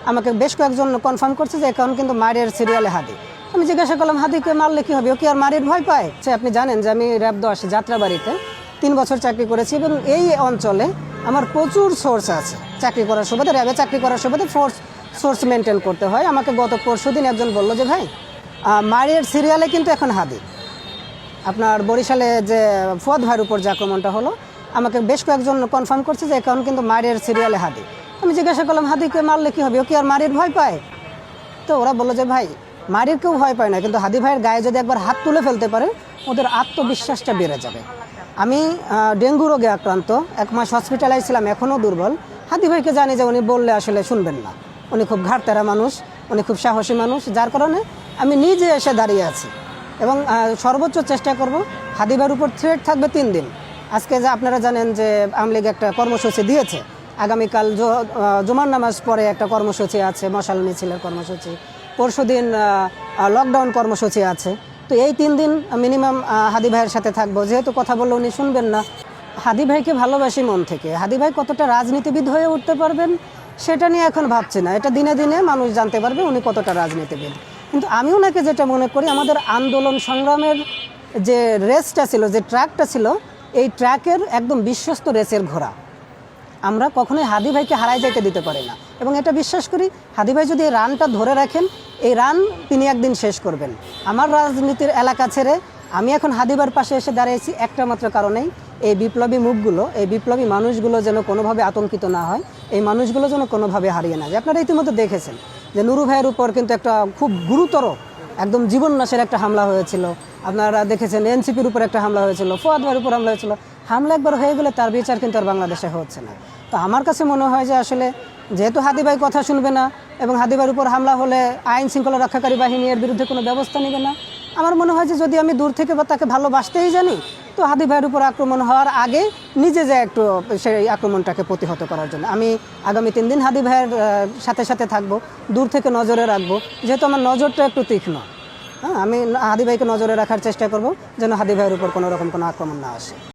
আমাকে বেশ কয়েকজন কনফার্ম করছে যে এখন কিন্তু মারের সিরিয়ালে হাদি। আমি জিজ্ঞাসা করলাম হাদিকে মারলে কী হবে, ও কি আর মারের ভয় পায়? সে আপনি জানেন যে আমি র্যাব 10 যাত্রাবাড়িতে 3 বছর চাকরি করেছি এবং এই অঞ্চলে আমার প্রচুর সোর্স আছে। চাকরি করার সুবাদে, র্যাবে চাকরি করার সুবাদে সোর্স মেনটেন করতে হয়। আমাকে গত পরশুদিন একজন বললো যে ভাই মারের সিরিয়ালে কিন্তু এখন হাদি। আপনার বরিশালে যে ফুয়াদ ভাইয়ের উপর যে আক্রমণটা হলো, আমাকে বেশ কয়েকজন কনফার্ম করছে যে এখন কিন্তু মারের সিরিয়ালে হাদি। আমি জিজ্ঞাসা করলাম হাদিকে মারলে কী হবে, ও কি আর মারের ভয় পায়? তো ওরা বললো যে ভাই মারির কেউ ভয় পায় না, কিন্তু হাদি ভাইয়ের গায়ে যদি একবার হাত তুলে ফেলতে পারে ওদের আত্মবিশ্বাসটা বেড়ে যাবে। আমি ডেঙ্গু রোগে আক্রান্ত, 1 মাস হসপিটালাইজ ছিলাম, এখনও দুর্বল। হাদি ভাইকে জানি যে উনি বললে আসলে শুনবেন না, উনি খুব ঘাড়তেরা মানুষ, উনি খুব সাহসী মানুষ, যার কারণে আমি নিজে এসে দাঁড়িয়ে আছি এবং সর্বোচ্চ চেষ্টা করব। হাদি ভাইয়ের উপর থ্রেট থাকবে 3 দিন। আজকে যে আপনারা জানেন যে আওয়ামী লীগ একটা কর্মসূচি দিয়েছে, আগামীকাল জুমার নামাজ পরে একটা কর্মসূচি আছে, মশাল মিছিলের কর্মসূচি, পরশুদিন লকডাউন কর্মসূচি আছে। তো এই 3 দিন মিনিমাম হাদি ভাইয়ের সাথে থাকবো। যেহেতু কথা বললে উনি শুনবেন না, হাদি ভাইকে ভালোবাসি মন থেকে। হাদি ভাই কতটা রাজনীতিবিদ হয়ে উঠতে পারবেন সেটা নিয়ে এখন ভাবছি না, এটা দিনে দিনে মানুষ জানতে পারবে উনি কতটা রাজনীতিবিদ। কিন্তু আমি ওনাকে যেটা মনে করি, আমাদের আন্দোলন সংগ্রামের যে রেসটা ছিল, যে ট্র্যাকটা ছিল, এই ট্র্যাকের একদম বিশ্বস্ত রেসের ঘোড়া। আমরা কখনোই হাদি ভাইকে হারাই যাইতে দিতে পারি না এবং এটা বিশ্বাস করি হাদি ভাই যদি এই রানটা ধরে রাখেন, এই রান তিনি একদিন শেষ করবেন। আমার রাজনীতির এলাকা ছেড়ে আমি এখন হাদি ভাইয়ের পাশে এসে দাঁড়িয়েছি একটা মাত্র কারণেই, এই বিপ্লবী মুখগুলো, এই বিপ্লবী মানুষগুলো যেন কোনোভাবে আতঙ্কিত না হয়, এই মানুষগুলো যেন কোনোভাবে হারিয়ে না যায়। আপনারা ইতিমধ্যে দেখেছেন যে নুরু ভাইয়ের উপর কিন্তু একটা খুব গুরুতর একদম জীবননাশের একটা হামলা হয়েছিল। আপনারা দেখেছেন এনসিপির উপর একটা হামলা হয়েছিল, ফুয়াদ ভাইয়ের উপর হামলা হয়েছিল। হামলা একবার হয়ে গেলে তার বিচার কিন্তু আর বাংলাদেশে হচ্ছে না। তো আমার কাছে মনে হয় যে আসলে যেহেতু হাদি ভাই কথা শুনবে না এবং হাদি ভাইয়ের উপর হামলা হলে আইন শৃঙ্খলা রক্ষাকারী বাহিনী এর বিরুদ্ধে কোনো ব্যবস্থা নেবে না, আমার মনে হয় যে যদি আমি দূর থেকে বা তাকে ভালোবাসতেই জানি, তো হাদি ভাইয়ের উপর আক্রমণ হওয়ার আগে নিজে যে একটু সেই আক্রমণটাকে প্রতিহত করার জন্য আমি আগামী 3 দিন হাদি ভাইয়ের সাথে সাথে থাকবো, দূর থেকে নজরে রাখবো। যেহেতু আমার নজরটা একটু তীক্ষ্ণ, হ্যাঁ, আমি হাদি ভাইকে নজরে রাখার চেষ্টা করব যেন হাদি ভাইয়ের উপর কোনো রকম কোনো আক্রমণ না আসে।